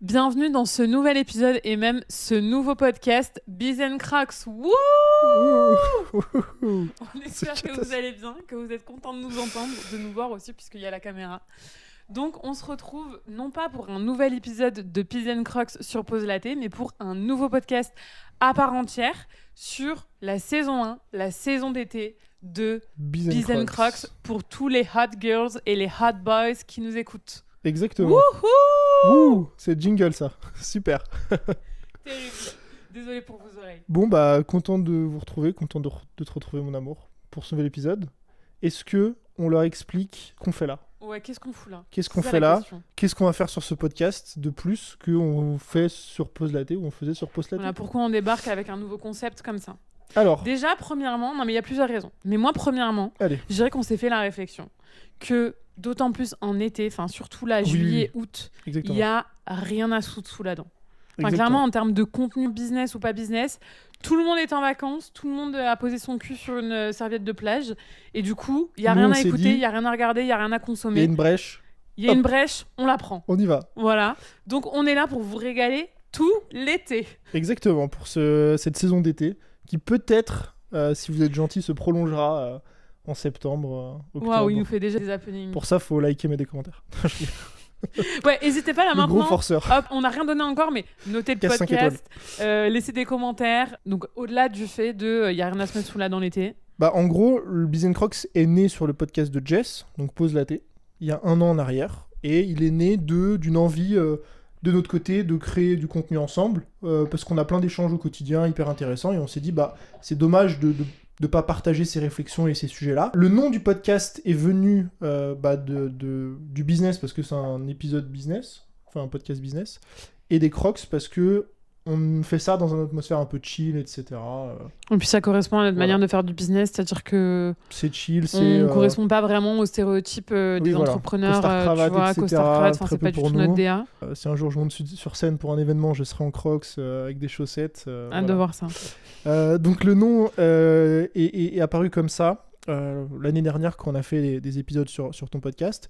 Bienvenue dans ce nouvel épisode et même ce nouveau podcast Biz & Crocs. Wouh! On espère que vous allez bien, que vous êtes contents de nous entendre, de nous voir aussi puisqu'il y a la caméra. Donc on se retrouve non pas pour un nouvel épisode de Biz & Crocs sur Pause Laté, mais pour un nouveau podcast à part entière sur la saison 1, la saison d'été de Biz & Crocs pour tous les hot girls et les hot boys qui nous écoutent. Exactement. Wouhou! C'est jingle ça. Super. Terrible. Désolée pour vos oreilles. Bon bah content de vous retrouver, content de te retrouver mon amour pour ce nouvel épisode. Est-ce que on leur explique qu'on fait là? Ouais, qu'est-ce qu'on fout là? Qu'est-ce qu'on fait là? Qu'est-ce qu'on va faire sur ce podcast de plus qu'on fait sur Pause Laté ou on faisait sur Pause Laté? Voilà, pourquoi on débarque avec un nouveau concept comme ça? Alors. Déjà, premièrement, non mais il y a plusieurs raisons. Mais moi, premièrement, je dirais qu'on s'est fait la réflexion que d'autant plus en été, enfin surtout là, juillet, août, il y a rien à foutre sous la dent. Enfin, clairement, en termes de contenu business ou pas business, tout le monde est en vacances, tout le monde a posé son cul sur une serviette de plage, et du coup, il y a rien à écouter, il y a rien à regarder, il y a rien à consommer. Il y a une brèche. Il y a une brèche, on la prend. On y va. Voilà. Donc on est là pour vous régaler tout l'été. Exactement, pour cette saison d'été qui peut-être, si vous êtes gentil, se prolongera en septembre, octobre. Waouh, il nous fait déjà des happenings. Pour ça, faut liker, mettre des commentaires. Ouais, n'hésitez pas là maintenant. Gros forceur. Hop, on n'a rien donné encore, mais notez le podcast, laissez des commentaires. Donc au-delà du fait de, y a rien à se mettre sous là dans l'été. Bah en gros, le Biz & Crocs est né sur le podcast de Jess, donc Pause Laté, il y a 1 an en arrière, et il est né d'une envie de notre côté de créer du contenu ensemble, parce qu'on a plein d'échanges au quotidien hyper intéressants, et on s'est dit bah c'est dommage de pas partager ces réflexions et ces sujets-là. Le nom du podcast est venu du business, parce que c'est un épisode business, enfin un podcast business, et des Crocs parce que on fait ça dans une atmosphère un peu chill, etc. Et puis ça correspond à notre manière de faire du business, c'est-à-dire que c'est chill, on ne correspond pas vraiment aux stéréotypes des entrepreneurs, costard-cravate, tu vois, costard-cravate, c'est pas du tout notre DA. Si un jour je monte sur scène pour un événement, je serai en Crocs avec des chaussettes. Hâte de voir ça. Donc le nom est apparu comme ça l'année dernière quand on a fait des épisodes sur ton podcast,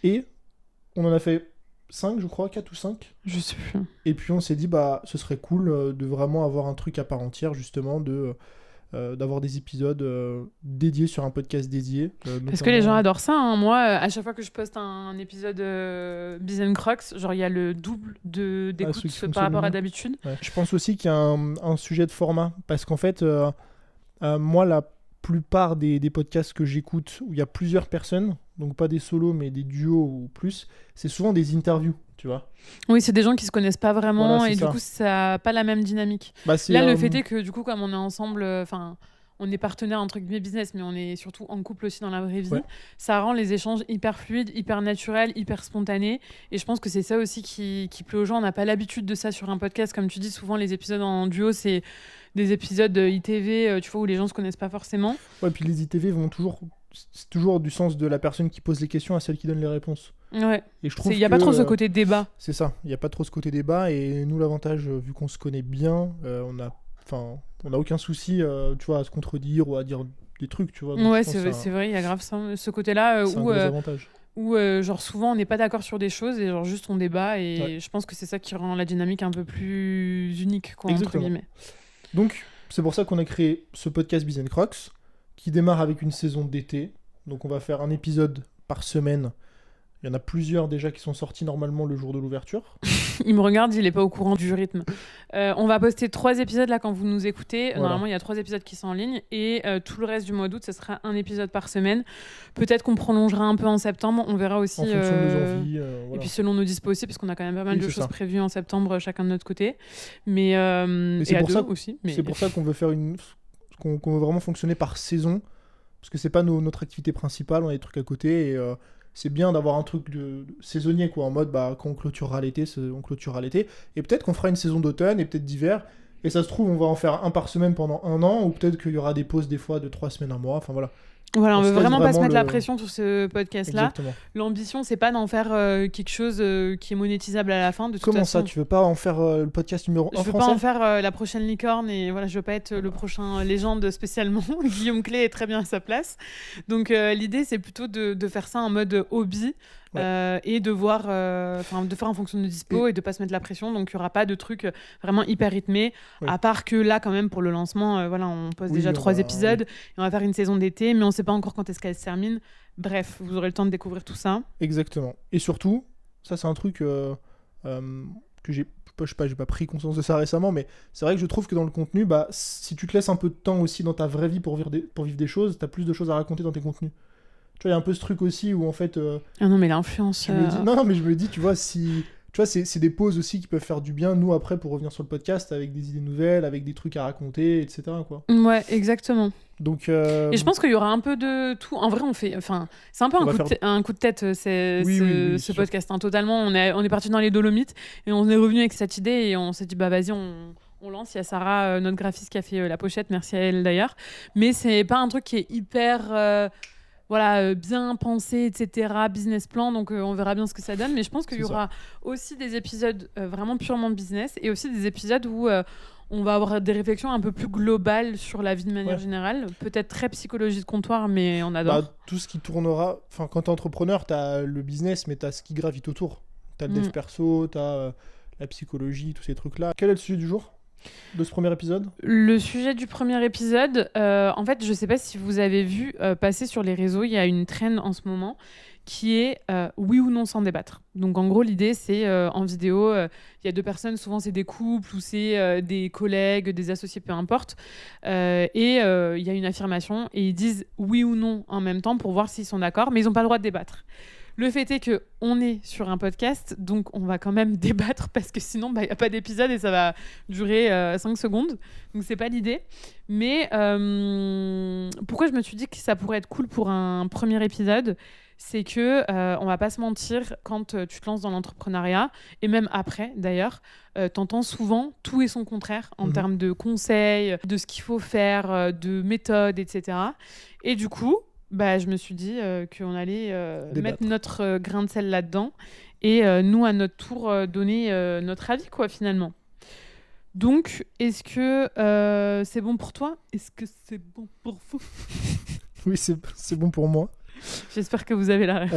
et on en a fait 5, je crois, 4 ou 5. Je sais plus. Et puis on s'est dit, bah, ce serait cool de vraiment avoir un truc à part entière, justement, d'avoir des épisodes dédiés sur un podcast dédié. Parce que les gens adorent ça. Hein. Moi, à chaque fois que je poste un épisode Biz & Crocs, genre il y a le double d'écoute par rapport à d'habitude. Ouais. Je pense aussi qu'il y a un sujet de format. Parce qu'en fait, moi, la plupart des podcasts que j'écoute où il y a plusieurs personnes, donc pas des solos mais des duos ou plus, c'est souvent des interviews, tu vois. Oui, c'est des gens qui se connaissent pas vraiment, voilà, et du coup ça n'a pas la même dynamique. Bah, là le fait est que du coup comme on est ensemble, enfin on est partenaires entre guillemets business, mais on est surtout en couple aussi dans la vraie vie, ça rend les échanges hyper fluides, hyper naturels, hyper spontanés, et je pense que c'est ça aussi qui plaît aux gens. On n'a pas l'habitude de ça sur un podcast, comme tu dis, souvent les épisodes en duo c'est des épisodes ITV, tu vois, où les gens se connaissent pas forcément. Ouais, puis les ITV vont c'est toujours du sens de la personne qui pose les questions à celle qui donne les réponses. Ouais. Et je trouve il y a pas trop ce côté débat. C'est ça, il y a pas trop ce côté débat, et nous l'avantage, vu qu'on se connaît bien, on a aucun souci, tu vois, à se contredire ou à dire des trucs, tu vois. Donc ouais, c'est vrai, il y a grave ça, ce côté-là c'est un gros avantage. Où genre souvent on n'est pas d'accord sur des choses et genre juste on débat, et je pense que c'est ça qui rend la dynamique un peu plus unique, quoi, entre guillemets. Donc c'est pour ça qu'on a créé ce podcast Biz & Crocs qui démarre avec une saison d'été. Donc on va faire un épisode par semaine. Il y en a plusieurs déjà qui sont sortis normalement le jour de l'ouverture. Il me regarde, il est pas au courant du rythme. On va poster 3 épisodes là quand vous nous écoutez. Voilà. Normalement, il y a 3 épisodes qui sont en ligne, et tout le reste du mois d'août, ce sera un épisode par semaine. Peut-être qu'on prolongera un peu en septembre, on verra aussi. En fonction de nos envies. Et puis selon nos dispos aussi, parce qu'on a quand même pas mal de choses prévues en septembre, chacun de notre côté. Mais c'est pour ça aussi. C'est pour ça qu'on veut faire qu'on veut vraiment fonctionner par saison, parce que c'est pas notre activité principale, on a des trucs à côté, et c'est bien d'avoir un truc de saisonnier, quoi, en mode quand on clôturera l'été, on clôturera l'été, et peut-être qu'on fera une saison d'automne et peut-être d'hiver, et ça se trouve on va en faire un par semaine pendant 1 an, ou peut-être qu'il y aura des pauses des fois de 3 semaines, 1 mois, enfin voilà. Voilà, on veut vraiment pas se mettre la pression sur ce podcast-là. Exactement. L'ambition, c'est pas d'en faire quelque chose qui est monétisable à la fin. De toute Comment façon, ça, tu veux pas en faire le podcast numéro 1 français ? Je veux pas en faire la prochaine licorne, et voilà, je veux pas être le prochain légende spécialement. Guillaume Clé est très bien à sa place. Donc l'idée, c'est plutôt de faire ça en mode hobby. et de faire en fonction de dispo et de pas se mettre la pression. Donc il y aura pas de trucs vraiment hyper rythmés, à part que là quand même pour le lancement, on poste déjà 3 épisodes et on va faire une saison d'été, mais on sait pas encore quand est-ce qu'elle se termine. Bref, vous aurez le temps de découvrir tout ça. Exactement. Et surtout, ça c'est un truc que j'ai pas pris conscience de ça récemment, mais c'est vrai que je trouve que dans le contenu, si tu te laisses un peu de temps aussi dans ta vraie vie pour vivre des choses, t'as plus de choses à raconter dans tes contenus. Tu vois, il y a un peu ce truc aussi où en fait... Ah non, mais l'influence... Non, mais je me dis, tu vois, c'est des pauses aussi qui peuvent faire du bien, nous, après, pour revenir sur le podcast, avec des idées nouvelles, avec des trucs à raconter, etc., quoi. Ouais, exactement. Donc, Et je pense qu'il y aura un peu de tout. En vrai, c'est un peu un coup de tête, ce podcast. Hein, totalement. On est parti dans les Dolomites et on est revenu avec cette idée et on s'est dit, vas-y, on lance. Il y a Sarah, notre graphiste, qui a fait la pochette. Merci à elle d'ailleurs. Mais c'est pas un truc qui est hyper... bien pensé, etc., business plan, donc on verra bien ce que ça donne, mais je pense qu'il y aura aussi des épisodes vraiment purement business, et aussi des épisodes où on va avoir des réflexions un peu plus globales sur la vie de manière générale, peut-être très psychologie de comptoir, mais on adore. Tout ce qui tournera, quand t'es entrepreneur, t'as le business, mais t'as ce qui gravite autour. T'as le dev perso, t'as la psychologie, tous ces trucs-là. Quel est le sujet du jour de ce premier épisode? Le sujet du premier épisode, en fait, je sais pas si vous avez vu passer sur les réseaux, il y a une trend en ce moment qui est oui ou non sans débattre. Donc en gros, l'idée, c'est en vidéo, il y a 2 personnes, souvent c'est des couples ou c'est des collègues, des associés, peu importe, et il y a une affirmation et ils disent oui ou non en même temps pour voir s'ils sont d'accord, mais ils n'ont pas le droit de débattre. Le fait est qu'on est sur un podcast, donc on va quand même débattre parce que sinon, il n'y a pas d'épisode et ça va durer 5 secondes. Donc, c'est pas l'idée. Mais pourquoi je me suis dit que ça pourrait être cool pour un premier épisode, c'est que, on va pas se mentir, quand tu te lances dans l'entrepreneuriat, et même après d'ailleurs, t'entends souvent tout et son contraire en termes de conseils, de ce qu'il faut faire, de méthodes, etc. Et du coup, je me suis dit qu'on allait mettre notre grain de sel là-dedans et nous, à notre tour, donner notre avis, quoi, finalement. Donc, est-ce que c'est bon pour toi? Est-ce que c'est bon pour vous? Oui, c'est bon pour moi. J'espère que vous avez la ref.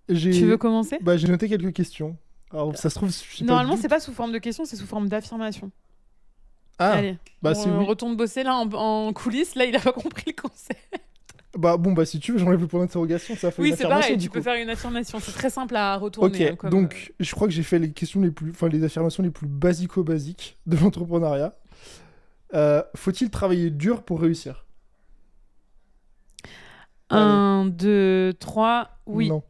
Tu veux commencer? J'ai noté quelques questions. Alors, ça se trouve... Normalement, c'est pas sous forme de questions, c'est sous forme d'affirmation. Ah, allez, on retourne bosser là en coulisses. Là, il a pas compris le concept. Si tu veux, j'enlève le point d'interrogation. Ça fait oui, une c'est pareil, tu peux faire une affirmation. C'est très simple à retourner. Ok, donc je crois que j'ai fait les affirmations les plus basico-basiques de l'entrepreneuriat. Faut-il travailler dur pour réussir? 1, 2, 3, oui. Non.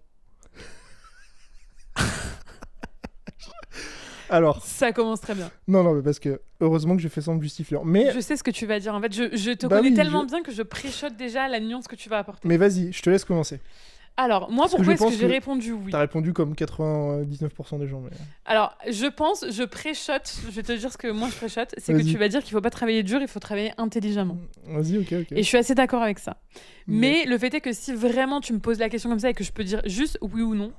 Alors, ça commence très bien. Non, mais parce que heureusement que je fais ça en me justifiant. Mais je sais ce que tu vas dire. En fait, je te connais tellement bien que je préchote déjà la nuance que tu vas apporter. Mais vas-y, je te laisse commencer. Alors, moi, pourquoi est-ce que j'ai répondu oui? T'as répondu comme 99% des gens. Mais... Alors, je préchote, je vais te dire ce que moi je préchote, c'est que tu vas dire qu'il faut pas travailler dur, il faut travailler intelligemment. Vas-y, ok. Et je suis assez d'accord avec ça. Mais le fait est que si vraiment tu me poses la question comme ça et que je peux dire juste oui ou non,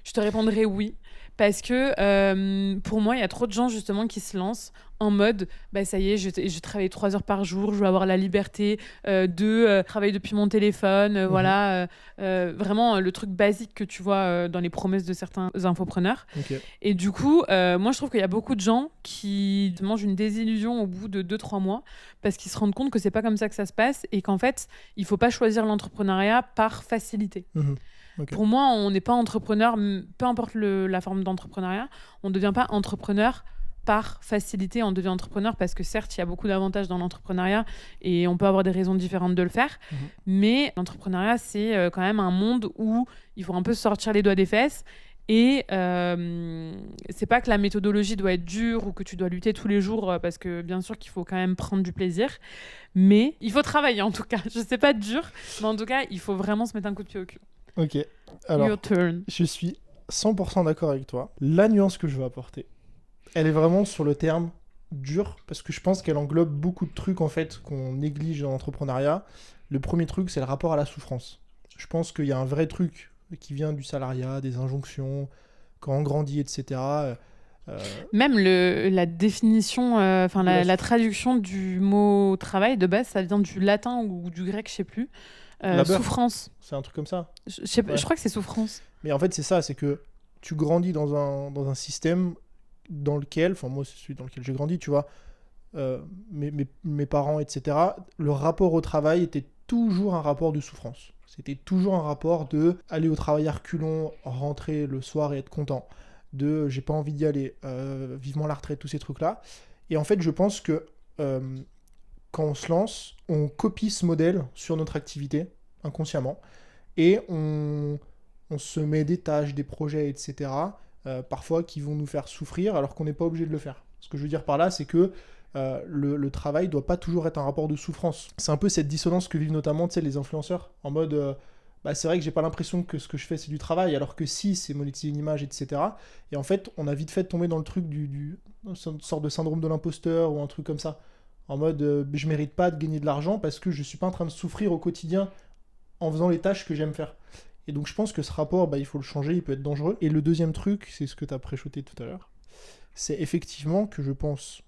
je te répondrai oui. Parce que pour moi, il y a trop de gens justement qui se lancent en mode ça y est, je travaille 3 heures par jour, je veux avoir la liberté de travailler depuis mon téléphone, voilà, vraiment le truc basique que tu vois dans les promesses de certains infopreneurs. Okay. Et du coup, moi je trouve qu'il y a beaucoup de gens qui mangent une désillusion au bout de 2-3 mois parce qu'ils se rendent compte que c'est pas comme ça que ça se passe et qu'en fait, il faut pas choisir l'entrepreneuriat par facilité. Okay. Pour moi, on n'est pas entrepreneur, peu importe la forme d'entrepreneuriat, on ne devient pas entrepreneur par facilité, on devient entrepreneur parce que certes, il y a beaucoup d'avantages dans l'entrepreneuriat et on peut avoir des raisons différentes de le faire, mais l'entrepreneuriat, c'est quand même un monde où il faut un peu sortir les doigts des fesses et c'est pas que la méthodologie doit être dure ou que tu dois lutter tous les jours parce que bien sûr qu'il faut quand même prendre du plaisir, mais il faut travailler en tout cas. Je sais pas dur, mais en tout cas, il faut vraiment se mettre un coup de pied au cul. Ok, alors Your turn. Je suis 100% d'accord avec toi. La nuance que je veux apporter, elle est vraiment sur le terme dur, parce que je pense qu'elle englobe beaucoup de trucs en fait qu'on néglige dans l'entrepreneuriat. Le premier truc, c'est le rapport à la souffrance. Je pense qu'il y a un vrai truc qui vient du salariat, des injonctions, quand on grandit, etc. Même la définition, la traduction du mot travail de base, ça vient du latin ou du grec, je sais plus. Souffrance. C'est un truc comme ça. Je crois que c'est souffrance. Mais en fait, c'est ça, c'est que tu grandis dans un système dans lequel, enfin moi c'est celui dans lequel j'ai grandi, tu vois, mes parents, etc., le rapport au travail était toujours un rapport de souffrance. C'était toujours un rapport de aller au travail à reculons, rentrer le soir et être content, de j'ai pas envie d'y aller, vivement la retraite, tous ces trucs-là. Et en fait, je pense que quand on se lance, on copie ce modèle sur notre activité, inconsciemment, et on se met des tâches, des projets, etc., parfois qui vont nous faire souffrir alors qu'on n'est pas obligé de le faire. Ce que je veux dire par là, c'est que le travail doit pas toujours être un rapport de souffrance. C'est un peu cette dissonance que vivent notamment les influenceurs, en mode c'est vrai que j'ai pas l'impression que ce que je fais c'est du travail, alors que si, c'est monétiser une image, etc. Et en fait, on a vite fait tomber dans le truc une sorte de syndrome de l'imposteur ou un truc comme ça. En mode, je mérite pas de gagner de l'argent parce que je suis pas en train de souffrir au quotidien en faisant les tâches que j'aime faire. Et donc je pense que ce rapport, il faut le changer, il peut être dangereux. Et le deuxième truc, c'est ce que tu as préchoté tout à l'heure, c'est effectivement que je pense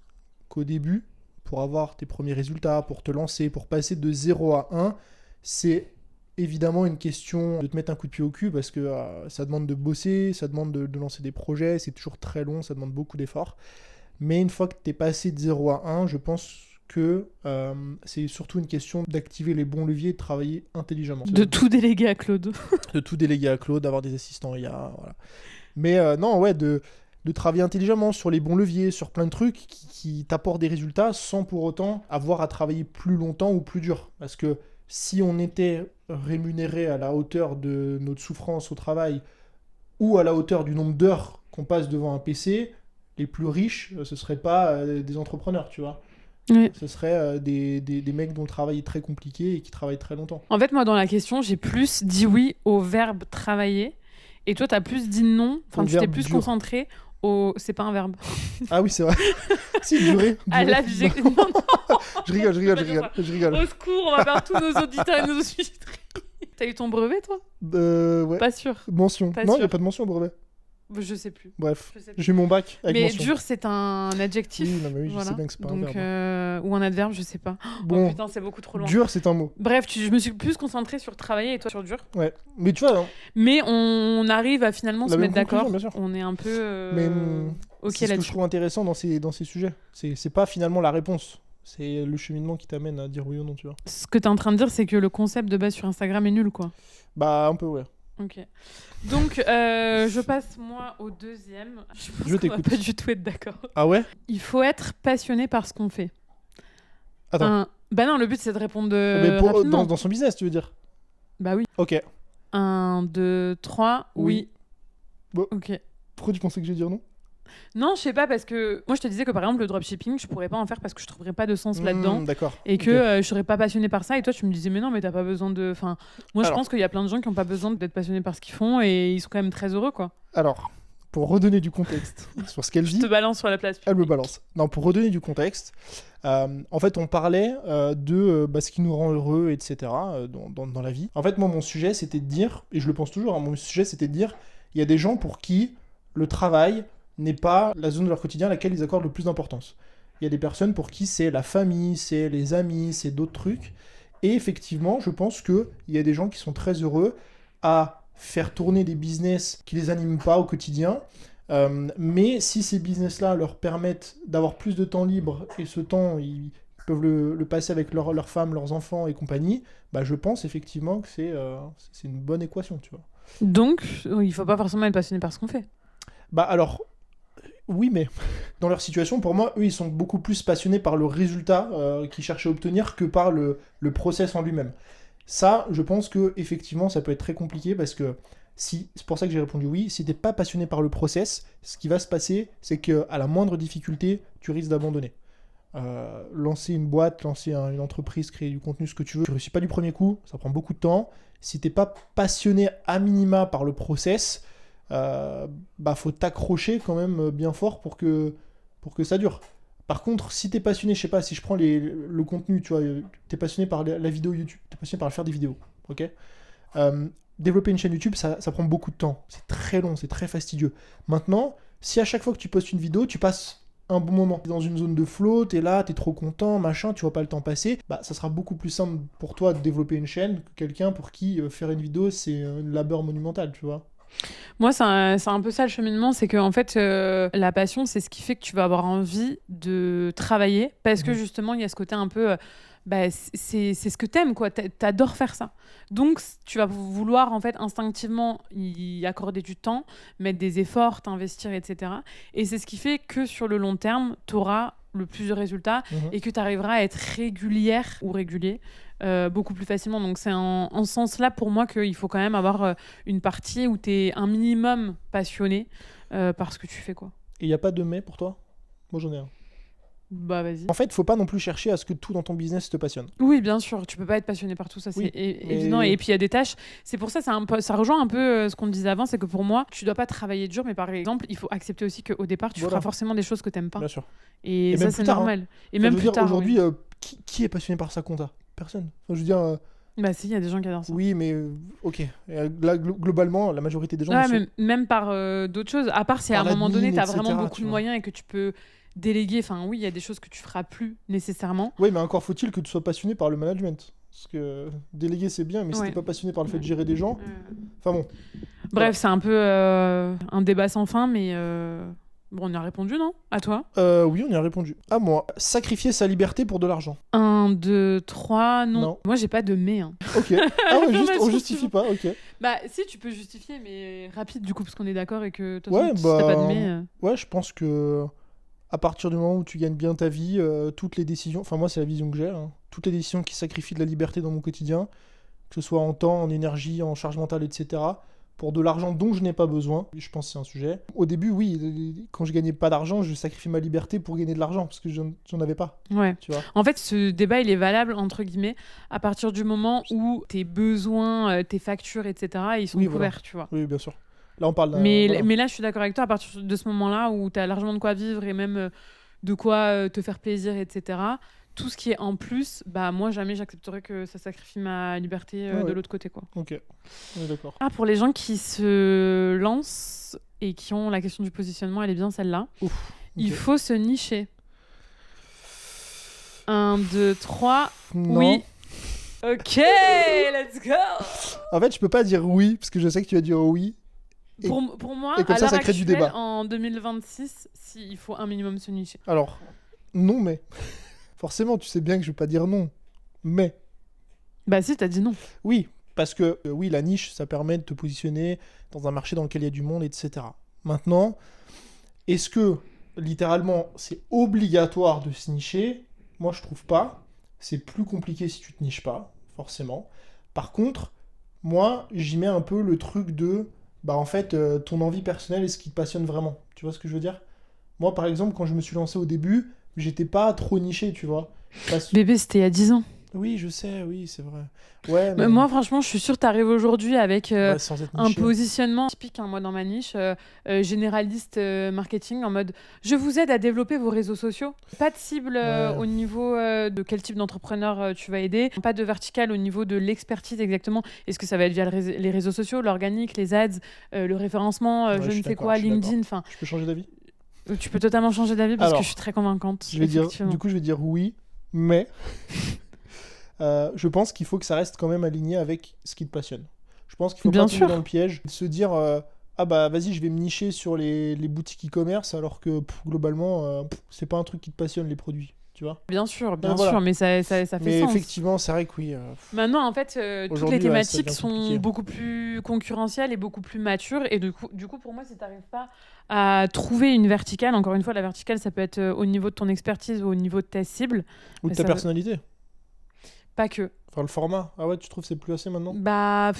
qu'au début, pour avoir tes premiers résultats, pour te lancer, pour passer de 0 à 1, c'est évidemment une question de te mettre un coup de pied au cul parce que ça demande de bosser, ça demande de lancer des projets, c'est toujours très long, ça demande beaucoup d'efforts. Mais une fois que tu es passé de 0 à 1, je pense que c'est surtout une question d'activer les bons leviers et de travailler intelligemment. De tout déléguer à Claude. De tout déléguer à Claude, d'avoir des assistants IA, voilà. Mais non, ouais, de travailler intelligemment sur les bons leviers, sur plein de trucs qui t'apportent des résultats sans pour autant avoir à travailler plus longtemps ou plus dur. Parce que si on était rémunéré à la hauteur de notre souffrance au travail ou à la hauteur du nombre d'heures qu'on passe devant un PC, les plus riches, ce ne seraient pas des entrepreneurs, tu vois. Oui. Ce serait des mecs dont le travail est très compliqué et qui travaillent très longtemps. En fait, moi, dans la question, j'ai plus dit oui au verbe travailler. Et toi, tu as plus dit non. Enfin, tu t'es plus concentré au... C'est pas un verbe. Ah oui, c'est vrai. Si, durer. À l'abject. Non, non. Je rigole. Au secours, on va faire tous nos auditeurs et nos auditrices. T'as eu ton brevet, toi ? Ouais. Pas sûr. Mention. Non, il n'y a pas de mention au brevet. Je sais plus. Bref, j'ai eu mon bac avec mention. Mais dur, c'est un adjectif. Oui, non, mais oui, je sais bien que c'est pas un verbe. Ou un adverbe, je sais pas. Bon, oh putain, c'est beaucoup trop long. Dur, c'est un mot. Bref, je me suis plus concentrée sur travailler et toi sur dur. Ouais, mais tu vois... Mais on arrive à finalement se mettre d'accord. On est un peu... c'est ce que je trouve intéressant dans ces sujets. C'est pas finalement la réponse. C'est le cheminement qui t'amène à dire oui ou non, tu vois. Ce que t'es en train de dire, c'est que le concept de base sur Instagram est nul, quoi. Bah, un peu, ouais. Ok. Donc, je passe, moi, au deuxième. Je t'écoute. On va pas du tout être d'accord. Ah ouais ? Il faut être passionné par ce qu'on fait. Attends. Bah non, le but, c'est de répondre rapidement. Dans son business, tu veux dire ? Bah oui. Ok. 1, 2, 3, oui. Bon. Ok. Pourquoi tu pensais que j'allais dire non ? Non, je sais pas, parce que moi je te disais que par exemple le dropshipping, je pourrais pas en faire parce que je trouverais pas de sens là-dedans. D'accord. Et que je serais pas passionnée par ça. Et toi, tu me disais, mais non, mais t'as pas besoin de. Enfin, moi je pense qu'il y a plein de gens qui ont pas besoin d'être passionnés par ce qu'ils font et ils sont quand même très heureux, quoi. Alors, pour redonner du contexte sur ce qu'elle dit. Je te balance sur la place publique. Elle me balance. Non, pour redonner du contexte, en fait, on parlait de ce qui nous rend heureux, etc. Dans la vie. En fait, moi, mon sujet, c'était de dire, et je le pense toujours, mon sujet, c'était de dire, il y a des gens pour qui le travail n'est pas la zone de leur quotidien à laquelle ils accordent le plus d'importance. Il y a des personnes pour qui c'est la famille, c'est les amis, c'est d'autres trucs. Et effectivement, je pense qu'il y a des gens qui sont très heureux à faire tourner des business qui les animent pas au quotidien. Mais si ces business-là leur permettent d'avoir plus de temps libre, et ce temps, ils peuvent le passer avec leurs femmes, leurs enfants et compagnie, je pense effectivement que c'est une bonne équation, tu vois. Donc, il faut pas forcément être passionné par ce qu'on fait. Alors... Oui, mais dans leur situation, pour moi, eux, ils sont beaucoup plus passionnés par le résultat qu'ils cherchent à obtenir que par le process en lui-même. Ça, je pense que effectivement, ça peut être très compliqué parce que c'est pour ça que j'ai répondu oui. Si t'es pas passionné par le process, ce qui va se passer, c'est que à la moindre difficulté, tu risques d'abandonner. Lancer une boîte, lancer une entreprise, créer du contenu, ce que tu veux, tu réussis pas du premier coup, ça prend beaucoup de temps. Si t'es pas passionné à minima par le process, faut t'accrocher quand même bien fort pour que ça dure. Par contre, si t'es passionné, je sais pas, si je prends le contenu, tu vois, t'es passionné par la vidéo YouTube, t'es passionné par faire des vidéos, ok ? Développer une chaîne YouTube, ça prend beaucoup de temps, c'est très long, c'est très fastidieux. Maintenant, si à chaque fois que tu postes une vidéo, tu passes un bon moment. T'es dans une zone de flow, t'es là, t'es trop content, machin, tu vois pas le temps passer. Bah, ça sera beaucoup plus simple pour toi de développer une chaîne que quelqu'un pour qui faire une vidéo, c'est un labeur monumental, tu vois. Moi, c'est un peu ça le cheminement, c'est que en fait, la passion, c'est ce qui fait que tu vas avoir envie de travailler, parce que justement, il y a ce côté un peu... c'est ce que t'aimes, quoi. T'adores faire ça. Donc, tu vas vouloir, en fait, instinctivement y accorder du temps, mettre des efforts, t'investir, etc. Et c'est ce qui fait que sur le long terme, t'auras le plus de résultats et que t'arriveras à être régulière ou régulier beaucoup plus facilement. Donc, c'est en ce sens-là, pour moi, qu'il faut quand même avoir une partie où t'es un minimum passionné par ce que tu fais, quoi. Et il n'y a pas de mais pour toi ? Moi, j'en ai un. Bah vas-y. En fait, faut pas non plus chercher à ce que tout dans ton business te passionne. Oui, bien sûr, tu peux pas être passionné par tout ça, c'est évident. Et puis il y a des tâches, c'est pour ça, ça rejoint un peu ce qu'on disait avant, c'est que pour moi, tu dois pas travailler dur, mais par exemple, il faut accepter aussi qu'au départ, tu feras forcément des choses que t'aimes pas. Bien sûr. Et ça, c'est normal. Et même plus tard. Aujourd'hui, qui est passionné par sa compta ? Personne. Enfin, je veux dire. Bah si, il y a des gens qui adorent ça. Oui, mais ok. Là, globalement, la majorité des gens... mais même par d'autres choses. À part si à un moment donné, tu as vraiment beaucoup de moyens et que tu peux déléguer. Enfin, oui, il y a des choses que tu feras plus nécessairement. Oui, mais encore faut-il que tu sois passionné par le management. Parce que déléguer, c'est bien, mais si t'es pas passionné par le fait de gérer des gens... Enfin bon. Bref, c'est un peu un débat sans fin, mais... Bon, on y a répondu, non ? À toi ? Oui, on y a répondu. À moi. Sacrifier sa liberté pour de l'argent. 1, 2, 3, non. Moi, j'ai pas de mais. Hein. Ok. Ah ouais, on justifie pas, ok. Bah, si, tu peux justifier, mais rapide, du coup, parce qu'on est d'accord et que si t'as pas de mais... Ouais, je pense que à partir du moment où tu gagnes bien ta vie, toutes les décisions... Enfin, moi, c'est la vision que j'ai. Hein. Toutes les décisions qui sacrifient de la liberté dans mon quotidien, que ce soit en temps, en énergie, en charge mentale, etc., pour de l'argent dont je n'ai pas besoin. Je pense que c'est un sujet. Au début, oui, quand je gagnais pas d'argent, je sacrifiais ma liberté pour gagner de l'argent, parce que j'en avais pas. Ouais. Tu vois. En fait, ce débat, il est valable, entre guillemets, à partir du moment où tes besoins, tes factures, etc., ils sont couverts, tu vois. Oui, bien sûr. Là, on parle d'un... Mais là, je suis d'accord avec toi, à partir de ce moment-là, où tu as largement de quoi vivre et même de quoi te faire plaisir, etc., tout ce qui est en plus, bah moi jamais j'accepterais que ça sacrifie ma liberté de l'autre côté, quoi. Ok, on est d'accord. Ah, pour les gens qui se lancent et qui ont la question du positionnement, elle est bien celle-là. Ouf, okay. Il faut se nicher. 1, 2, 3. Non. Oui. Ok, let's go. En fait, je peux pas dire oui parce que je sais que tu vas dire oui. Pour moi, et comme à l'heure ça crée actuelle, du débat. En 2026, il faut un minimum se nicher. Alors, non mais... Forcément, tu sais bien que je vais pas dire non. Mais... Bah si, t'as dit non. Oui, parce que oui, la niche, ça permet de te positionner dans un marché dans lequel il y a du monde, etc. Maintenant, est-ce que, littéralement, c'est obligatoire de se nicher ? Moi, je trouve pas. C'est plus compliqué si tu te niches pas, forcément. Par contre, moi, j'y mets un peu le truc de... Bah en fait, ton envie personnelle est ce qui te passionne vraiment. Tu vois ce que je veux dire ? Moi, par exemple, quand je me suis lancé au début... J'étais pas trop niché, tu vois. Bébé, c'était il y a 10 ans. Oui, je sais, oui, c'est vrai. Ouais, mais moi, franchement, je suis sûre que t'arrives aujourd'hui avec un positionnement typique, moi, dans ma niche, généraliste marketing, en mode « Je vous aide à développer vos réseaux sociaux ». Pas de cible au niveau de quel type d'entrepreneur tu vas aider. Pas de vertical au niveau de l'expertise exactement. Est-ce que ça va être via les réseaux sociaux, l'organique, les ads, le référencement, je ne sais quoi, LinkedIn, enfin... Je peux changer d'avis ? Tu peux totalement changer d'avis parce que je suis très convaincante. Je vais dire oui, mais je pense qu'il faut que ça reste quand même aligné avec ce qui te passionne. Je pense qu'il faut pas tomber dans le piège de se dire ah bah vas-y, je vais me nicher sur les boutiques e-commerce alors que globalement c'est pas un truc qui te passionne, les produits. Tu vois. Bien sûr, mais ça fait sens. Mais effectivement, c'est vrai que oui. Maintenant, en fait, toutes les thématiques sont beaucoup plus concurrentielles et beaucoup plus matures. Et du coup, pour moi, si tu n'arrives pas à trouver une verticale, encore une fois, la verticale, ça peut être au niveau de ton expertise ou au niveau de ta cible. Ou de ta personnalité. Pas que. Enfin, le format. Ah ouais, tu trouves que c'est plus assez maintenant ? Bah,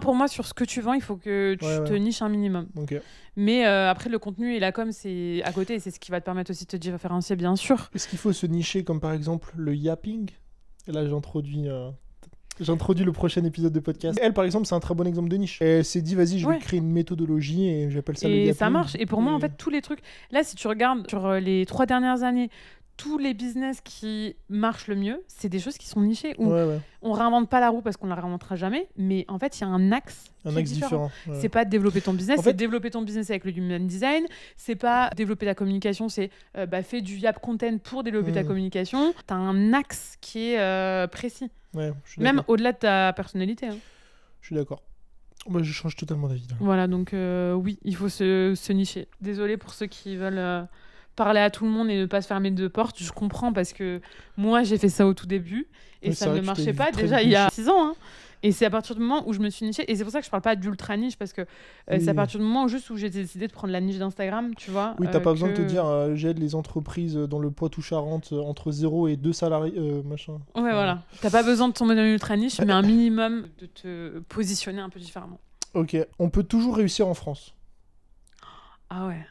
pour moi, sur ce que tu vends, il faut que tu te niches un minimum. Okay. Mais après, le contenu et la com, c'est à côté et c'est ce qui va te permettre aussi de te différencier, bien sûr. Est-ce qu'il faut se nicher comme par exemple le yapping ? Et là, j'introduis le prochain épisode de podcast. Elle, par exemple, c'est un très bon exemple de niche. Elle s'est dit, vas-y, je vais créer une méthodologie et j'appelle ça le yapping. Et ça marche. Et pour moi, en fait, tous les trucs... Là, si tu regardes sur les 3 dernières années, tous les business qui marchent le mieux, c'est des choses qui sont nichées. Où on réinvente pas la roue parce qu'on la réinventera jamais, mais en fait, il y a un axe. Un axe différent. C'est pas développer ton business, c'est développer ton business avec le human design. C'est pas développer ta communication, c'est fais du Yap content pour développer ta communication. T'as un axe qui est précis. Ouais, même au-delà de ta personnalité. Hein. Je suis d'accord. Moi, je change totalement d'avis. Voilà, donc oui, il faut se nicher. Désolée pour ceux qui veulent parler à tout le monde et ne pas se fermer de porte. Je comprends parce que moi, j'ai fait ça au tout début et ça ne marchait pas déjà il y a 6 ans. Hein. Et c'est à partir du moment où je me suis nichée, et c'est pour ça que je parle pas d'ultra niche, parce que c'est à partir du moment où j'ai décidé de prendre la niche d'Instagram, tu vois. Oui, t'as pas besoin de te dire j'aide les entreprises dans le Poitou-Charentes entre 0 et 2 salariés, machin. Ouais, voilà. T'as pas besoin de tomber dans l'ultra niche, mais un minimum de te positionner un peu différemment. Ok, on peut toujours réussir en France. Ah ouais.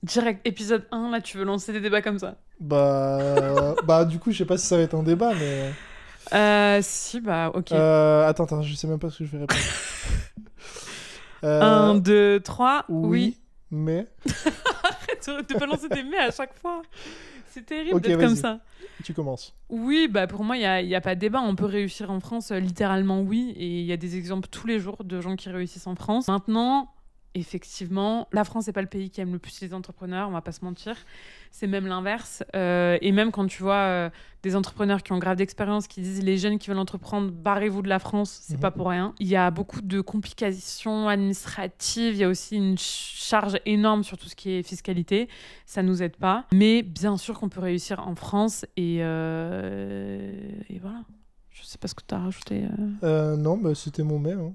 Direct, épisode 1, là, tu veux lancer des débats comme ça. Bah du coup, je sais pas si ça va être un débat, mais... Si, bah, ok. Attends, je sais même pas ce que je vais répondre. 1, 2, 3, oui. Mais... Arrête de pas lancer des mais à chaque fois. C'est terrible d'être comme ça. Tu commences. Oui, bah pour moi, il y a pas de débat. On peut réussir en France, littéralement oui. Et il y a des exemples tous les jours de gens qui réussissent en France. Maintenant... Effectivement, la France n'est pas le pays qui aime le plus les entrepreneurs, on va pas se mentir. C'est même l'inverse. Et même quand tu vois des entrepreneurs qui ont grave d'expérience, qui disent les jeunes qui veulent entreprendre, barrez-vous de la France, c'est pas pour rien. Il y a beaucoup de complications administratives, il y a aussi une charge énorme sur tout ce qui est fiscalité. Ça nous aide pas. Mais bien sûr qu'on peut réussir en France et voilà. Je sais pas ce que tu as rajouté. Non, bah, c'était mon mais. Hein.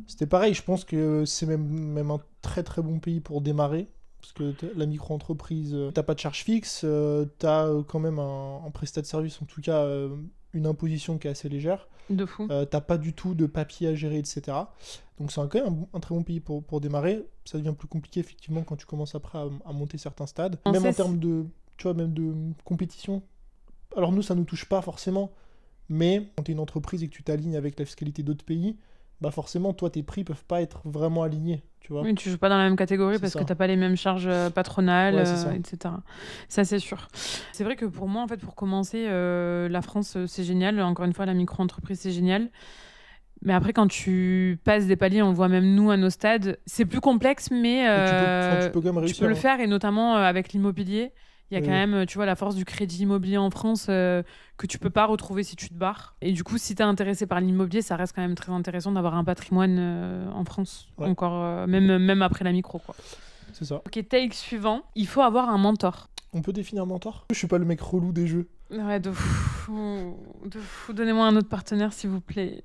C'était pareil, je pense que c'est même un très très bon pays pour démarrer, parce que la micro-entreprise, t'as pas de charge fixe, t'as quand même un prestat de service, en tout cas une imposition qui est assez légère. De fou. T'as pas du tout de papier à gérer, etc. Donc c'est quand même un très bon pays pour démarrer. Ça devient plus compliqué effectivement quand tu commences après à monter certains stades. Même en termes de, tu vois, même de compétition. Alors nous, ça nous touche pas forcément, mais quand t'es une entreprise et que tu t'alignes avec la fiscalité d'autres pays, bah forcément, toi, tes prix peuvent pas être vraiment alignés, tu vois. Oui, tu joues pas dans la même catégorie parce que t'as pas les mêmes charges patronales, etc. Ça, c'est sûr. C'est vrai que pour moi, en fait, pour commencer, la France, c'est génial. Encore une fois, la micro-entreprise, c'est génial. Mais après, quand tu passes des paliers, on le voit même nous à nos stades, c'est plus complexe, mais tu peux quand même réussir, tu peux le faire, et notamment avec l'immobilier. Il y a quand même, tu vois, la force du crédit immobilier en France que tu peux pas retrouver si tu te barres. Et du coup, si tu es intéressé par l'immobilier, ça reste quand même très intéressant d'avoir un patrimoine en France, encore, même après la micro, quoi. C'est ça. Ok, take suivant. Il faut avoir un mentor. On peut définir un mentor ? Je suis pas le mec relou des jeux. Ouais, de fou. Donnez-moi un autre partenaire, s'il vous plaît.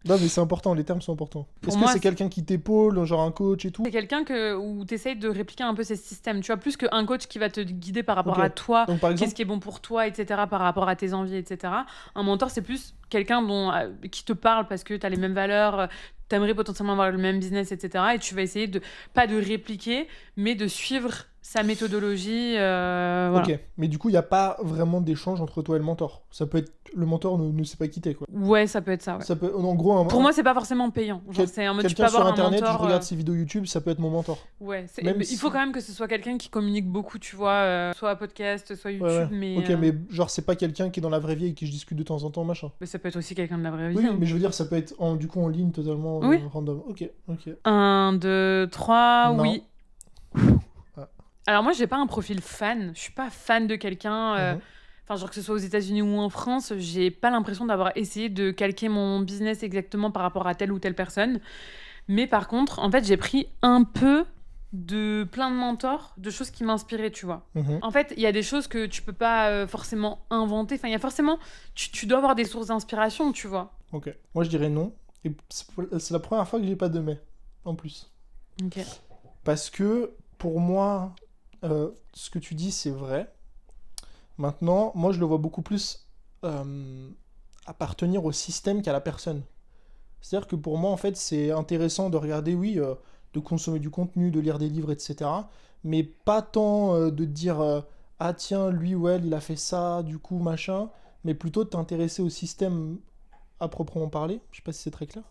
Non, mais c'est important, les termes sont importants. Est-ce que c'est quelqu'un qui t'épaule, genre un coach et tout ? C'est quelqu'un où tu essayes de répliquer un peu ces systèmes, tu vois, plus qu'un coach qui va te guider par rapport à toi, donc, par exemple... qu'est-ce qui est bon pour toi, etc., par rapport à tes envies, etc. Un mentor, c'est plus quelqu'un qui te parle parce que tu as les mêmes valeurs, tu aimerais potentiellement avoir le même business, etc. Et tu vas essayer pas de répliquer, mais de suivre sa méthodologie. Voilà. Ok, mais du coup, il n'y a pas vraiment d'échange entre toi et le mentor. Ça peut être... Le mentor ne sait pas quitter, quoi. Ouais, ça peut être ça, ouais. Ça peut... En gros, pour moi, c'est pas forcément payant. Genre, c'est en mode, tu peux sur avoir Internet, un mentor, je regarde ses vidéos YouTube, ça peut être mon mentor. Ouais, il faut quand même que ce soit quelqu'un qui communique beaucoup, tu vois, soit podcast, soit YouTube, mais... Ok, mais genre, c'est pas quelqu'un qui est dans la vraie vie et qui je discute de temps en temps, machin. Mais ça peut être aussi quelqu'un de la vraie vie. Oui, mais je veux dire, ça peut être du coup en ligne totalement random. Ok. 1, 2, 3, non. Oui. Alors moi, j'ai pas un profil fan. Je suis pas fan de quelqu'un... Enfin, genre que ce soit aux États-Unis ou en France, j'ai pas l'impression d'avoir essayé de calquer mon business exactement par rapport à telle ou telle personne. Mais par contre, en fait, j'ai pris un peu de plein de mentors, de choses qui m'inspiraient, tu vois. En fait, il y a des choses que tu peux pas forcément inventer. Enfin, il y a forcément... Tu dois avoir des sources d'inspiration, tu vois. Ok. Moi, je dirais non. Et c'est la première fois que j'ai pas de mais, en plus. Ok. Parce que, pour moi, ce que tu dis, c'est vrai. Maintenant, moi, je le vois beaucoup plus appartenir au système qu'à la personne. C'est-à-dire que pour moi, en fait, c'est intéressant de regarder, de consommer du contenu, de lire des livres, etc. Mais pas tant de dire ah tiens, lui ou elle, il a fait ça, du coup, machin. Mais plutôt de t'intéresser au système à proprement parler. Je sais pas si c'est très clair.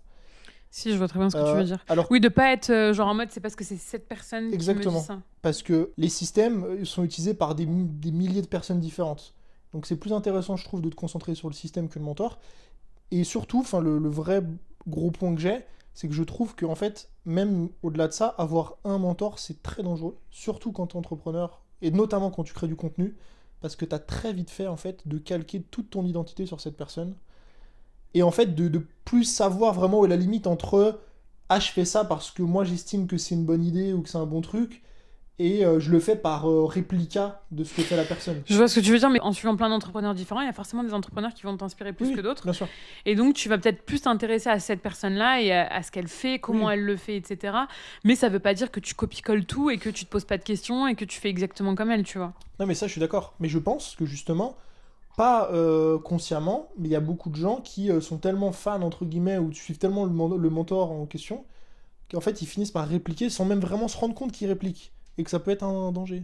Si, je vois très bien ce que tu veux dire. Alors, oui, de pas être genre en mode c'est parce que c'est cette personne exactement, qui me dit ça. Parce que les systèmes sont utilisés par des milliers de personnes différentes. Donc c'est plus intéressant, je trouve, de te concentrer sur le système que le mentor. Et surtout, le vrai gros point que j'ai, c'est que je trouve qu'en fait, même au-delà de ça, avoir un mentor, c'est très dangereux. Surtout quand tu es entrepreneur, et notamment quand tu crées du contenu, parce que tu as très vite fait, en fait, de calquer toute ton identité sur cette personne. Et en fait, de plus savoir vraiment où est la limite entre « Ah, je fais ça parce que moi, j'estime que c'est une bonne idée ou que c'est un bon truc », et je le fais par réplica de ce que fait la personne. Je vois ce que tu veux dire, mais en suivant plein d'entrepreneurs différents, il y a forcément des entrepreneurs qui vont t'inspirer plus que d'autres. Bien sûr. Et donc, tu vas peut-être plus t'intéresser à cette personne-là et à ce qu'elle fait, comment elle le fait, etc. Mais ça veut pas dire que tu copie-colles tout et que tu te poses pas de questions et que tu fais exactement comme elle, tu vois. Non, mais ça, je suis d'accord. Mais je pense que justement, pas consciemment, mais il y a beaucoup de gens qui sont tellement fans, entre guillemets, ou suivent tellement le mentor en question, qu'en fait, ils finissent par répliquer sans même vraiment se rendre compte qu'ils répliquent. Et que ça peut être un danger.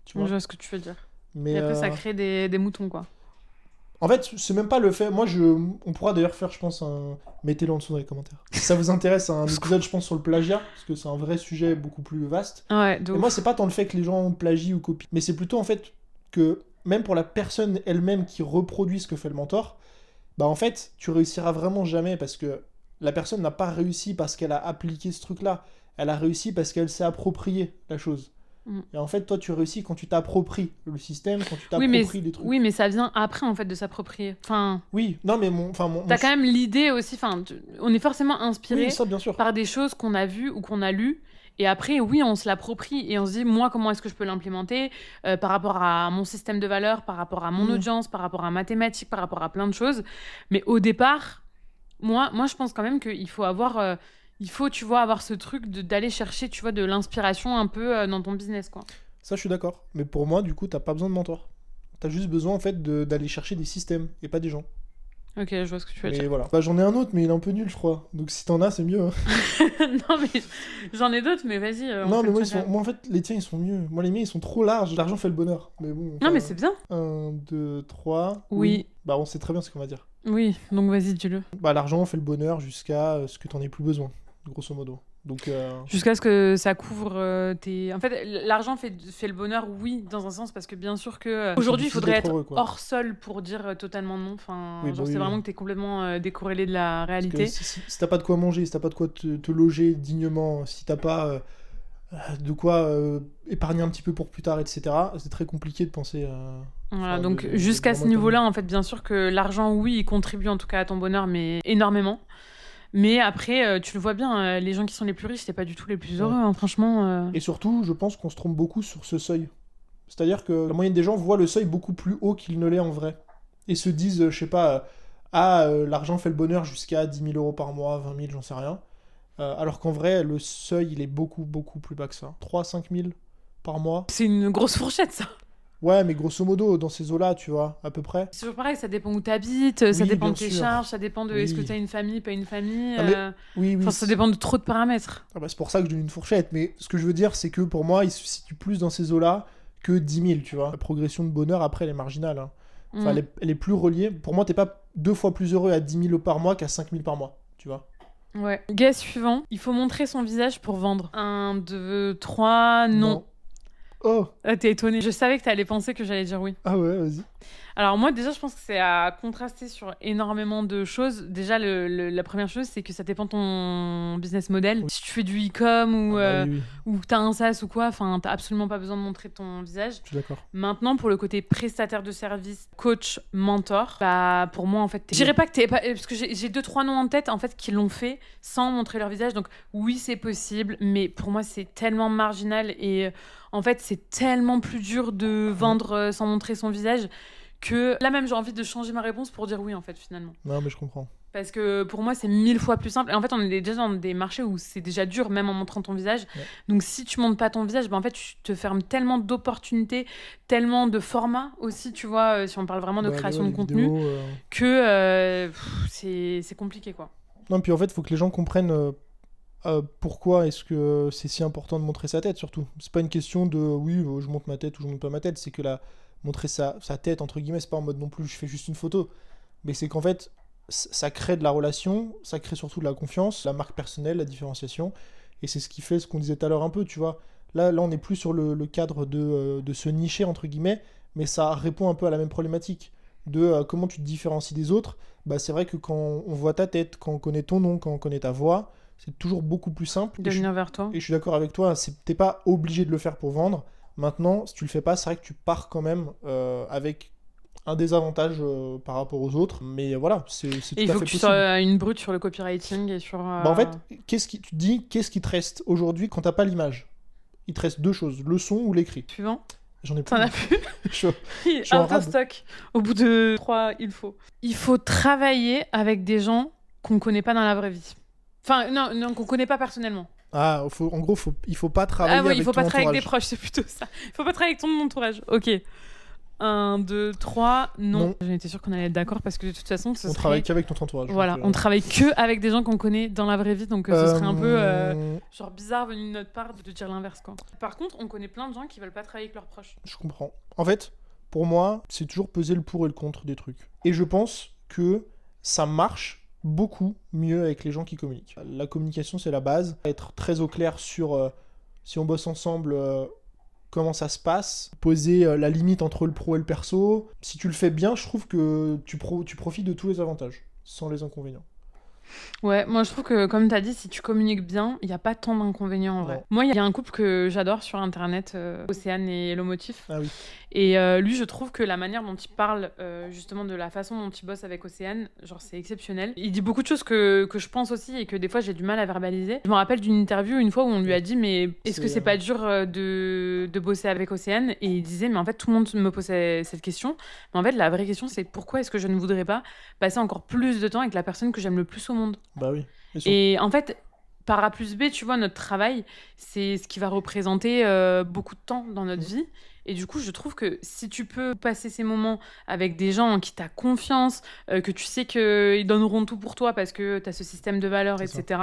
Tu vois, je vois ce que tu veux dire. Mais et après, ça crée des moutons, quoi. En fait, c'est même pas le fait... Moi, on pourra d'ailleurs faire, je pense, mettez-le en dessous dans les commentaires. Si ça vous intéresse, un épisode, je pense, sur le plagiat, parce que c'est un vrai sujet beaucoup plus vaste. Ouais, et moi, c'est pas tant le fait que les gens plagient ou copient, mais c'est plutôt, en fait, que même pour la personne elle-même qui reproduit ce que fait le mentor, bah, en fait, tu réussiras vraiment jamais, parce que la personne n'a pas réussi parce qu'elle a appliqué ce truc-là. Elle a réussi parce qu'elle s'est approprié la chose. Et en fait, toi, tu réussis quand tu t'appropries le système, quand tu t'appropries des trucs. Oui, mais ça vient après, en fait, de s'approprier. Oui, non, mais t'as quand même l'idée aussi, on est forcément inspiré ça, bien sûr, par des choses qu'on a vues ou qu'on a lues. Et après, oui, on se l'approprie et on se dit, moi, comment est-ce que je peux l'implémenter par rapport à mon système de valeurs, par rapport à mon audience, par rapport à mathématiques, par rapport à plein de choses. Mais au départ, moi je pense quand même qu'il faut avoir... il faut, tu vois, avoir ce truc d'aller chercher, tu vois, de l'inspiration un peu dans ton business, quoi. Ça, je suis d'accord. Mais pour moi, du coup, t'as pas besoin de mentor. T'as juste besoin, en fait, d'aller chercher des systèmes et pas des gens. Ok, je vois ce que tu veux dire. Voilà. Bah, j'en ai un autre, mais il est un peu nul, je crois. Donc si t'en as, c'est mieux. Hein. Non, mais j'en ai d'autres, mais vas-y. Non, mais moi, en fait, les tiens, ils sont mieux. Moi, les miens, ils sont trop larges. L'argent fait le bonheur. Mais bon. Non, mais c'est bien. 1, 2, 3. Oui. Bah, on sait très bien ce qu'on va dire. Oui, donc vas-y, dis-le. Bah, l'argent fait le bonheur jusqu'à ce que t'en aies plus besoin, grosso modo. Donc, jusqu'à ce que ça couvre tes... En fait, l'argent fait le bonheur, oui, dans un sens, parce que bien sûr que... aujourd'hui, il faudrait être heureux, hors sol pour dire totalement non. Enfin, c'est vraiment que t'es complètement décorrélé de la réalité. Si t'as pas de quoi manger, si t'as pas de quoi te loger dignement, si t'as pas de quoi épargner un petit peu pour plus tard, etc., c'est très compliqué de penser... Voilà, donc jusqu'à ce niveau-là, en fait, bien sûr que l'argent, oui, il contribue en tout cas à ton bonheur, mais énormément. Mais après, tu le vois bien, les gens qui sont les plus riches, c'est pas du tout les plus heureux, hein, franchement. Et surtout, je pense qu'on se trompe beaucoup sur ce seuil. C'est-à-dire que la moyenne des gens voient le seuil beaucoup plus haut qu'il ne l'est en vrai. Et se disent, je sais pas, l'argent fait le bonheur jusqu'à 10 000 euros par mois, 20 000, j'en sais rien. Alors qu'en vrai, le seuil, il est beaucoup, beaucoup plus bas que ça. 3-5 000 par mois. C'est une grosse fourchette, ça. Ouais, mais grosso modo, dans ces eaux-là, tu vois, à peu près. C'est toujours pareil, ça dépend où t'habites, ça dépend de tes charges, ça dépend de est-ce que t'as une famille, pas une famille. Oui, ça dépend de trop de paramètres. Ah bah, c'est pour ça que je donne une fourchette, mais ce que je veux dire, c'est que pour moi, il se situe plus dans ces eaux-là que 10 000, tu vois. La progression de bonheur, après, elle est marginale. Hein. Enfin, elle est plus reliée. Pour moi, t'es pas 2 fois plus heureux à 10 000 par mois qu'à 5 000 par mois, tu vois. Ouais. Guess suivant, il faut montrer son visage pour vendre. 1, 2, 3, non. Oh. T'es étonné. Je savais que t'allais penser que j'allais dire oui. Ah ouais, vas-y. Alors moi, déjà, je pense que c'est à contraster sur énormément de choses. Déjà, la première chose, c'est que ça dépend de ton business model. Oui. Si tu fais du e-com ou que t'as un SaaS ou quoi, t'as absolument pas besoin de montrer ton visage. Je suis d'accord. Maintenant, pour le côté prestataire de service, coach, mentor, bah pour moi, en fait, je dirais pas que t'es pas... Parce que j'ai 2-3 noms en tête, en fait, qui l'ont fait sans montrer leur visage. Donc oui, c'est possible, mais pour moi, c'est tellement marginal et... En fait, c'est tellement plus dur de vendre sans montrer son visage que là même, j'ai envie de changer ma réponse pour dire oui, en fait, finalement. Non, mais je comprends. Parce que pour moi, c'est 1000 fois plus simple. Et en fait, on est déjà dans des marchés où c'est déjà dur, même en montrant ton visage. Ouais. Donc, si tu montres pas ton visage, en fait, tu te fermes tellement d'opportunités, tellement de formats aussi, tu vois, si on parle vraiment de création de contenu, que c'est compliqué, quoi. Non, puis en fait, il faut que les gens comprennent... pourquoi est-ce que c'est si important de montrer sa tête, surtout. C'est pas une question de oui, je montre ma tête ou je montre pas ma tête, c'est que montrer sa tête, entre guillemets, c'est pas en mode non plus je fais juste une photo, mais c'est qu'en fait, ça crée de la relation, ça crée surtout de la confiance, la marque personnelle, la différenciation, et c'est ce qui fait ce qu'on disait tout à l'heure un peu, tu vois. Là on n'est plus sur le cadre de se nicher, entre guillemets, mais ça répond un peu à la même problématique de comment tu te différencies des autres. Bah, c'est vrai que quand on voit ta tête, quand on connaît ton nom, quand on connaît ta voix, c'est toujours beaucoup plus simple. De venir vers toi. Et je suis d'accord avec toi, t'es pas obligé de le faire pour vendre. Maintenant, si tu le fais pas, c'est vrai que tu pars quand même avec un désavantage par rapport aux autres, mais voilà, c'est tout à fait possible. Il faut que tu sois une brute sur le copywriting et sur... Bah en fait, tu te dis, qu'est-ce qui te reste aujourd'hui quand t'as pas l'image? Il te reste 2 choses, le son ou l'écrit. Suivant. J'en ai plus. T'en as plus. je suis out of stock. Au bout de 3, il faut travailler avec des gens qu'on connaît pas dans la vraie vie. Enfin, non qu'on connaît pas personnellement. Ah, en gros, il faut pas travailler avec ton entourage. Ah oui, il faut pas travailler avec des proches, c'est plutôt ça. Il faut pas travailler avec ton entourage. Ok. 1, 2, 3, non. J'en étais sûre qu'on allait être d'accord parce que de toute façon, travaille qu'avec ton entourage. Voilà, on travaille que avec des gens qu'on connaît dans la vraie vie, donc ce serait un peu genre bizarre venu de notre part de dire l'inverse, quoi. Par contre, on connaît plein de gens qui veulent pas travailler avec leurs proches. Je comprends. En fait, pour moi, c'est toujours peser le pour et le contre des trucs. Et je pense que ça marche beaucoup mieux avec les gens qui communiquent. La communication, c'est la base. Être très au clair sur si on bosse ensemble... comment ça se passe, poser la limite entre le pro et le perso. Si tu le fais bien, je trouve que tu profites de tous les avantages, sans les inconvénients. Ouais, moi je trouve que comme tu as dit, si tu communiques bien, il n'y a pas tant d'inconvénients en vrai. Ouais. Moi, il y a un couple que j'adore sur internet, Océane et Hello Motif. Ah oui. Et lui, je trouve que la manière dont il parle, justement de la façon dont il bosse avec Océane, genre c'est exceptionnel. Il dit beaucoup de choses que je pense aussi et que des fois j'ai du mal à verbaliser. Je me rappelle d'une interview une fois où on lui a dit mais est-ce que c'est pas dur de bosser avec Océane? Et il disait mais en fait tout le monde me posait cette question. Mais en fait la vraie question c'est pourquoi est-ce que je ne voudrais pas passer encore plus de temps avec la personne que j'aime le plus au monde? Bah oui. Et en fait, par A plus B, tu vois, notre travail, c'est ce qui va représenter beaucoup de temps dans notre vie. Et du coup, je trouve que si tu peux passer ces moments avec des gens en qui tu as confiance, que tu sais qu'ils donneront tout pour toi parce que tu as ce système de valeurs, etc.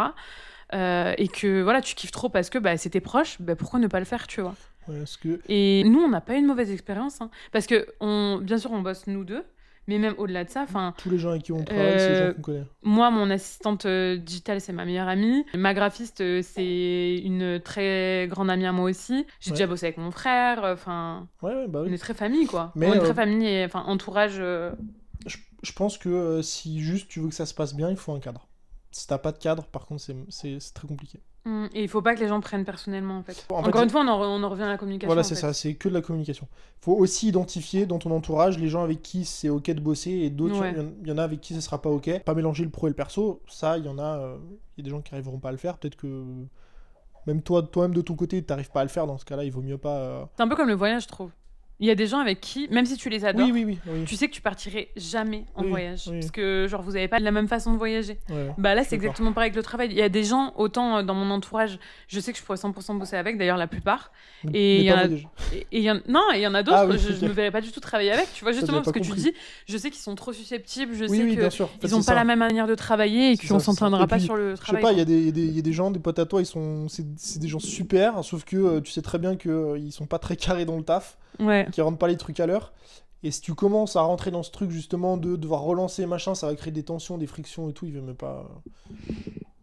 Et que voilà, tu kiffes trop parce que c'est tes proches, pourquoi ne pas le faire, tu vois? Ouais, Et nous, on n'a pas eu une mauvaise expérience. Hein, parce que, bien sûr, on bosse nous deux. Mais même au-delà de ça, tous les gens avec qui on travaille, c'est les gens qu'on connaît. Moi, mon assistante digitale, c'est ma meilleure amie. Ma graphiste, c'est une très grande amie à moi aussi. J'ai déjà bossé avec mon frère. Oui. On est très famille, quoi. On est très famille et entourage. Je pense que si juste tu veux que ça se passe bien, il faut un cadre. Si t'as pas de cadre, par contre, c'est très compliqué. Et il faut pas que les gens prennent personnellement, en fait. Encore une fois, on en revient à la communication. Voilà, c'est ça, c'est que de la communication. Il faut aussi identifier dans ton entourage les gens avec qui c'est ok de bosser et d'autres, il y en a avec qui ça sera pas ok. Pas mélanger le pro et le perso, ça, il y en a, il y a des gens qui arriveront pas à le faire. Peut-être que même toi-même de ton côté, t'arrives pas à le faire. Dans ce cas-là, il vaut mieux pas. C'est un peu comme le voyage, je trouve. Il y a des gens avec qui, même si tu les adores, oui. tu sais que tu partirais jamais en voyage. Parce que genre vous avez pas la même façon de voyager. Ouais, là c'est exactement pareil avec le travail. Il y a des gens, autant dans mon entourage, je sais que je pourrais 100% bosser avec, d'ailleurs la plupart. Et il y en a d'autres, je me verrais pas du tout travailler avec, tu vois, justement parce que tu dis, je sais qu'ils sont trop susceptibles, je sais qu'ils ont pas la même manière de travailler et qu'on s'entendra pas sur le travail. Je sais pas, il y a des gens, des potes à toi, c'est des gens super, sauf que tu sais très bien qu'ils sont pas très carrés dans le taf. Qui rendent pas les trucs à l'heure. Et si tu commences à rentrer dans ce truc justement de devoir relancer machin, ça va créer des tensions, des frictions et tout, il veut même pas.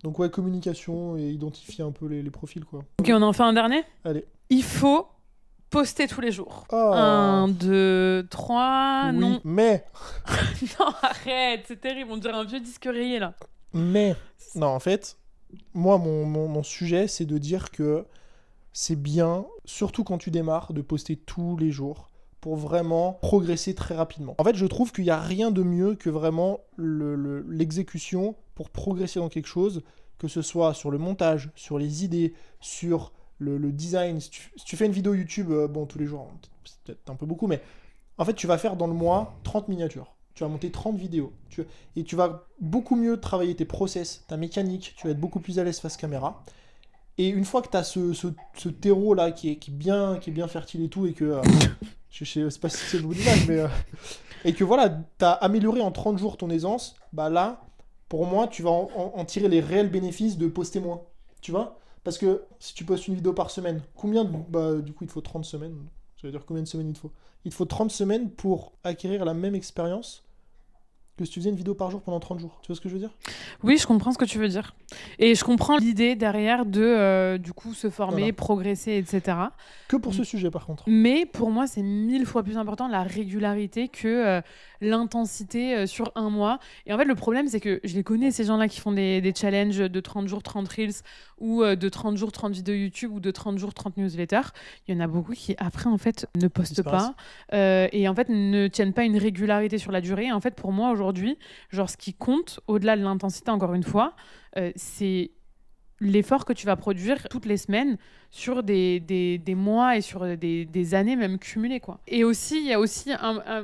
Donc communication et identifier un peu les profils, quoi. Ok, on en fait un dernier. Allez. Il faut poster tous les jours. 1, 2, 3, oui, non. Mais non, arrête, c'est terrible, on dirait un vieux disque rayé là. Mais non, en fait, moi mon sujet c'est de dire que c'est bien, surtout quand tu démarres, de poster tous les jours pour vraiment progresser très rapidement. En fait, je trouve qu'il n'y a rien de mieux que vraiment l'exécution pour progresser dans quelque chose, que ce soit sur le montage, sur les idées, sur le design. Si tu fais une vidéo YouTube, tous les jours, c'est peut-être un peu beaucoup, mais en fait, tu vas faire dans le mois 30 miniatures. Tu vas monter 30 vidéos. Et tu vas beaucoup mieux travailler tes process, ta mécanique, tu vas être beaucoup plus à l'aise face caméra. Et une fois que tu as ce terreau là qui est bien fertile et tout, et que je sais pas si c'est le bon image, mais et que voilà, tu as amélioré en 30 jours ton aisance, là, pour moi, tu vas en tirer les réels bénéfices de poster moins. Tu vois? Parce que si tu postes une vidéo par semaine, du coup, il te faut 30 semaines. Ça veut dire combien de semaines il te faut? Il te faut 30 semaines pour acquérir la même expérience que si tu faisais une vidéo par jour pendant 30 jours. Tu vois ce que je veux dire ? Oui, je comprends ce que tu veux dire. Et je comprends l'idée derrière de, du coup, se former, progresser, etc. Que pour ce sujet, par contre. Mais pour moi, c'est 1000 fois plus important la régularité que l'intensité sur un mois. Et en fait, le problème, c'est que je les connais, ces gens-là qui font des challenges de 30 jours, 30 reels, ou de 30 jours, 30 vidéos YouTube, ou de 30 jours, 30 newsletters. Il y en a beaucoup qui, après, en fait, ne postent pas. Et en fait, ne tiennent pas une régularité sur la durée. Et en fait, pour moi, aujourd'hui, genre, ce qui compte, au-delà de l'intensité, encore une fois, c'est l'effort que tu vas produire toutes les semaines sur des mois et sur des années même cumulées, quoi. Et aussi, il y a aussi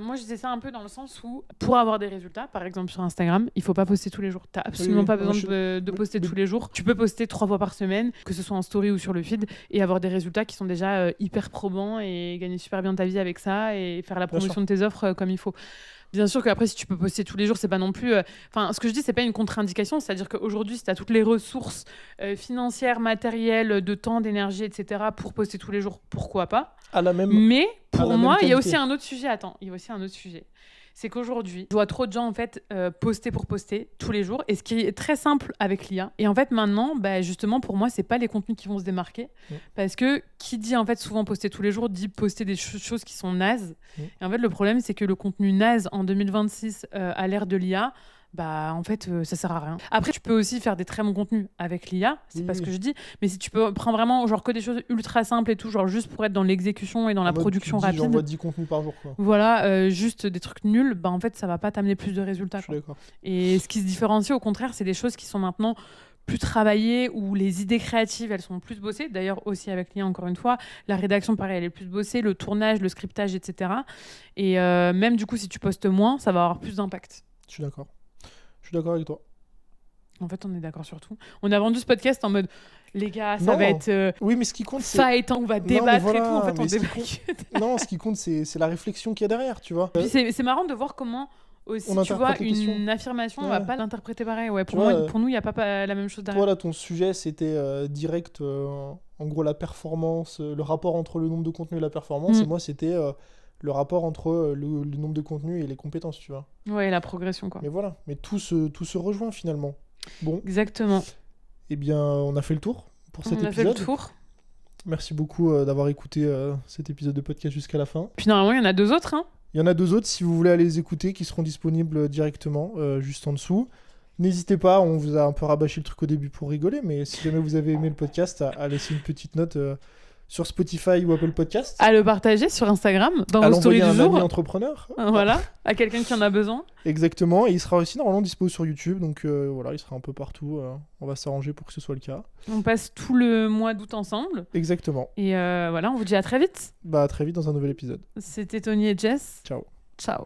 moi je disais ça un peu dans le sens où pour avoir des résultats, par exemple sur Instagram, il faut pas poster tous les jours. T'as absolument pas besoin de poster tous les jours. Tu peux poster 3 fois par semaine, que ce soit en story ou sur le feed, et avoir des résultats qui sont déjà hyper probants et gagner super bien ta vie avec ça et faire la promotion de tes offres comme il faut. Bien sûr qu'après, si tu peux poster tous les jours, c'est pas non plus... ce que je dis, c'est pas une contre-indication. C'est-à-dire qu'aujourd'hui, si tu as toutes les ressources financières, matérielles, de temps, d'énergie, etc., pour poster tous les jours, pourquoi pas ? Mais pour moi, il y a aussi un autre sujet. Attends, il y a aussi un autre sujet. C'est qu'aujourd'hui, je vois trop de gens en fait poster pour poster tous les jours, et ce qui est très simple avec l'IA. Et en fait maintenant, justement pour moi, c'est pas les contenus qui vont se démarquer, parce que qui dit en fait souvent poster tous les jours dit poster des choses qui sont nazes. Et en fait le problème c'est que le contenu naze en 2026 à l'ère de l'IA, en fait ça sert à rien. Après tu peux aussi faire des très bons contenus avec l'IA, c'est pas ce que je dis, mais si tu prends vraiment genre que des choses ultra simples et tout, genre juste pour être dans l'exécution et dans la production rapide, j'envoie 10 contenus par jour, quoi. Voilà, juste des trucs nuls, en fait ça va pas t'amener plus de résultats. Je suis d'accord. Et ce qui se différencie au contraire, c'est des choses qui sont maintenant plus travaillées, où les idées créatives elles sont plus bossées, d'ailleurs aussi avec l'IA encore une fois, la rédaction pareil elle est plus bossée, le tournage, le scriptage, etc. Et même du coup si tu postes moins, ça va avoir plus d'impact. Je suis d'accord avec toi. En fait, on est d'accord sur tout. On a vendu ce podcast en mode, les gars, ça va être oui, mais ce qui compte, fight, on va débattre et tout. En fait, on débat. Non, ce qui compte, c'est la réflexion qu'il y a derrière, tu vois. Puis c'est marrant de voir comment aussi, tu vois, une affirmation, on va pas l'interpréter pareil. Ouais, pour nous, il n'y a pas la même chose derrière. Toi, là, ton sujet, c'était direct, en gros, la performance, le rapport entre le nombre de contenus et la performance. Et moi, c'était... le rapport entre le nombre de contenus et les compétences, tu vois. Ouais, la progression, quoi. Mais voilà, mais tout se rejoint finalement. Bon. Exactement. Eh bien, on a fait le tour pour cet épisode. On a fait le tour. Merci beaucoup d'avoir écouté cet épisode de podcast jusqu'à la fin. Puis normalement, il y en a 2 autres, hein. Il y en a 2 autres, si vous voulez aller les écouter, qui seront disponibles directement, juste en dessous. N'hésitez pas, on vous a un peu rabâché le truc au début pour rigoler, mais si jamais vous avez aimé le podcast, à laisser une petite note... sur Spotify ou Apple Podcast. À le partager sur Instagram, dans vos stories du jour. À l'envoyer à un ami entrepreneur. Voilà, à quelqu'un qui en a besoin. Exactement, et il sera aussi normalement dispo sur YouTube, donc voilà, il sera un peu partout. On va s'arranger pour que ce soit le cas. On passe tout le mois d'août ensemble. Exactement. Et voilà, on vous dit à très vite. À très vite dans un nouvel épisode. C'était Tony et Jess. Ciao. Ciao.